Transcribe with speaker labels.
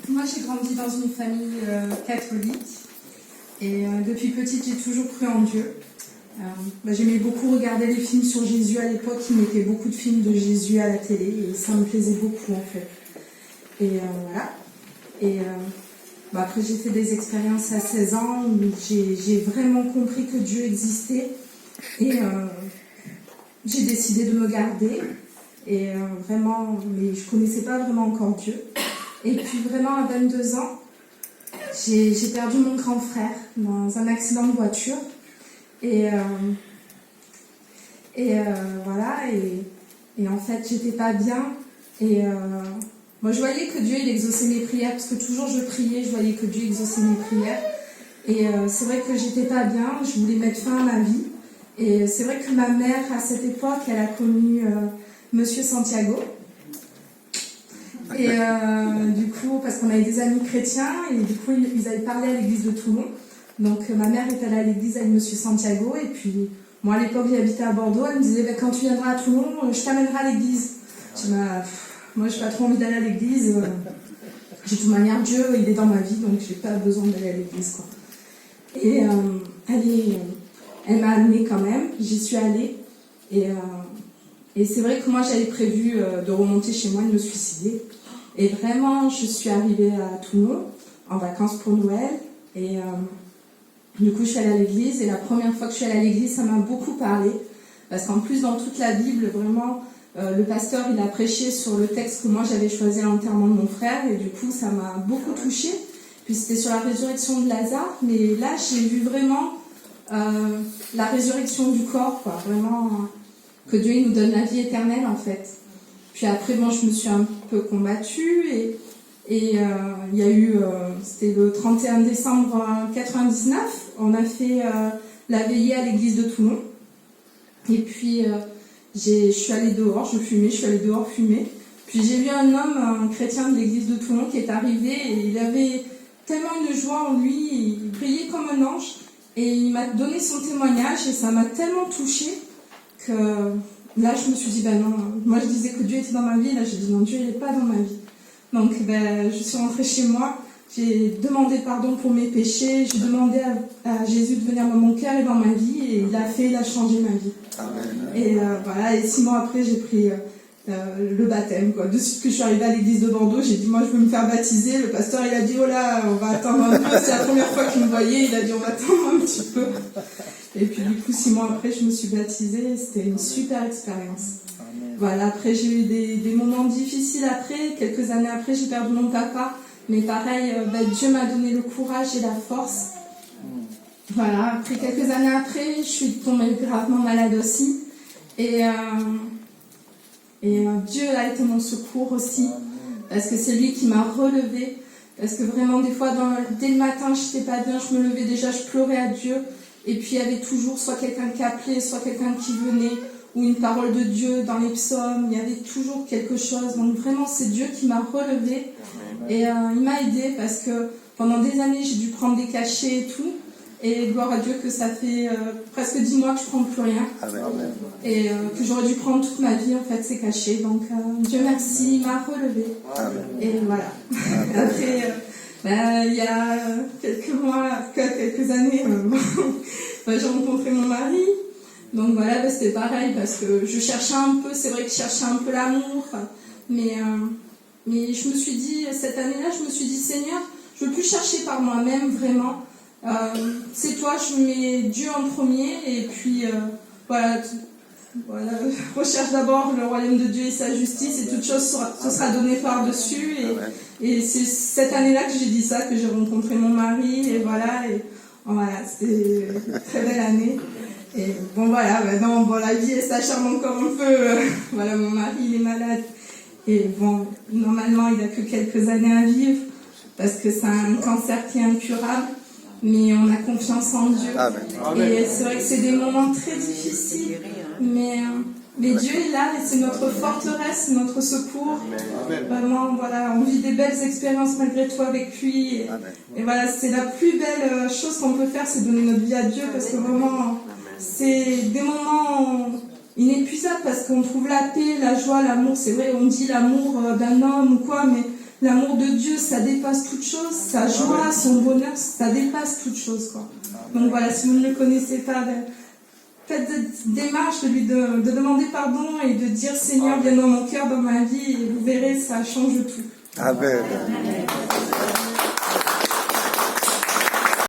Speaker 1: Moi, j'ai grandi dans une famille catholique et depuis petite, j'ai toujours cru en Dieu. J'aimais beaucoup regarder les films sur Jésus à l'époque. Ils mettaient beaucoup de films de Jésus à la télé et ça me plaisait beaucoup en fait. Et voilà. Et après, j'ai fait des expériences à 16 ans où j'ai vraiment compris que Dieu existait et j'ai décidé de me garder. Et vraiment, mais je ne connaissais pas vraiment encore Dieu. Et puis vraiment à 22 ans, j'ai perdu mon grand frère dans un accident de voiture. Et voilà, et en fait, j'étais pas bien. Et moi, je voyais que Dieu, il exauçait mes prières, parce que toujours je priais, je voyais que Dieu exauçait mes prières. Et c'est vrai que j'étais pas bien, je voulais mettre fin à ma vie. Et c'est vrai que ma mère, à cette époque, elle a connu Monsieur Santiago. Et du coup, parce qu'on avait des amis chrétiens, et du coup, ils avaient parlé à l'église de Toulon. Donc, ma mère est allée à l'église avec Monsieur Santiago, et puis, moi, à l'époque, j'habitais à Bordeaux, elle me disait, quand tu viendras à Toulon, je t'amènerai à l'église. Je dis, moi, j'ai pas trop envie d'aller à l'église. De toute manière, Dieu, il est dans ma vie, donc j'ai pas besoin d'aller à l'église, quoi. Et elle m'a amenée quand même, j'y suis allée, et c'est vrai que moi, j'avais prévu de remonter chez moi et de me suicider. Et vraiment, je suis arrivée à Toulon, en vacances pour Noël, et du coup, je suis allée à l'église, et la première fois que je suis allée à l'église, ça m'a beaucoup parlé, parce qu'en plus, dans toute la Bible, vraiment, le pasteur, il a prêché sur le texte que moi, j'avais choisi à l'enterrement de mon frère, et du coup, ça m'a beaucoup touchée. Puis c'était sur la résurrection de Lazare, mais là, j'ai vu vraiment la résurrection du corps, quoi, vraiment, que Dieu, il nous donne la vie éternelle, en fait. Puis après, bon, je me suis un peu combattue, et il y a eu, c'était le 31 décembre 99, on a fait la veillée à l'église de Toulon. Et puis, je suis allée dehors, je suis allée dehors fumer. Puis j'ai vu un homme, un chrétien de l'église de Toulon, qui est arrivé, et il avait tellement de joie en lui, il brillait comme un ange, et il m'a donné son témoignage, et ça m'a tellement touchée que là, je me suis dit, non, moi je disais que Dieu était dans ma vie, là j'ai dit non, Dieu il n'est pas dans ma vie. Donc je suis rentrée chez moi, j'ai demandé pardon pour mes péchés, j'ai demandé à Jésus de venir dans mon cœur et dans ma vie, et il a changé ma vie. Amen. Et voilà, et 6 mois après, j'ai pris le baptême, quoi. De suite que je suis arrivée à l'église de Bordeaux, j'ai dit, moi je veux me faire baptiser. Le pasteur, il a dit, oh là, on va attendre un peu, c'est la première fois qu'il me voyait, il a dit, on va attendre un petit peu. Et puis du coup, 6 mois après, je me suis baptisée, et c'était une super expérience. Voilà, après j'ai eu des moments difficiles après, quelques années après, j'ai perdu mon papa, mais pareil, Dieu m'a donné le courage et la force. Voilà, après quelques années après, je suis tombée gravement malade aussi, et Dieu a été mon secours aussi, parce que c'est lui qui m'a relevée, parce que vraiment des fois, dès le matin, je n'étais pas bien, je me levais déjà, je pleurais à Dieu, et puis il y avait toujours soit quelqu'un qui appelait, soit quelqu'un qui venait, ou une parole de Dieu dans les psaumes, il y avait toujours quelque chose. Donc vraiment, c'est Dieu qui m'a relevée, et il m'a aidée, parce que pendant des années, j'ai dû prendre des cachets et tout, et gloire à Dieu que ça fait presque 10 mois que je ne prends plus rien, et que j'aurais dû prendre toute ma vie, en fait, ces cachets. Donc Dieu merci, il m'a relevée. Et voilà. Après, il y a quelques années, j'ai rencontré mon mari. Donc voilà, c'était pareil, parce que je cherchais un peu, c'est vrai que je cherchais un peu l'amour, mais je me suis dit, cette année-là, je me suis dit, Seigneur, je ne veux plus chercher par moi-même, vraiment. C'est toi, je mets Dieu en premier, et puis voilà, recherche d'abord le royaume de Dieu et sa justice, et toute chose ce sera donné par-dessus, et c'est cette année-là que j'ai dit ça, que j'ai rencontré mon mari, et voilà, c'était une très belle année. Et bon voilà, la vie elle s'acharne encore un peu, voilà, mon mari il est malade, et bon, normalement il n'a que quelques années à vivre, parce que c'est un cancer qui est incurable, mais on a confiance en Dieu. Amen. Et c'est vrai que c'est des moments très difficiles, mais Dieu est là, et c'est notre forteresse, notre secours. Amen. Vraiment, voilà, on vit des belles expériences malgré tout avec lui, et voilà, c'est la plus belle chose qu'on peut faire, c'est donner notre vie à Dieu, parce que vraiment, c'est des moments inépuisables, parce qu'on trouve la paix, la joie, l'amour. C'est vrai, on dit l'amour d'un homme ou quoi, mais l'amour de Dieu, ça dépasse toute chose, sa joie, son bonheur, ça dépasse toute chose, quoi. Donc voilà, si vous ne le connaissez pas, faites cette démarche de lui de demander pardon et de dire Seigneur, viens dans mon cœur, dans ma vie, et vous verrez, ça change tout.
Speaker 2: Amen.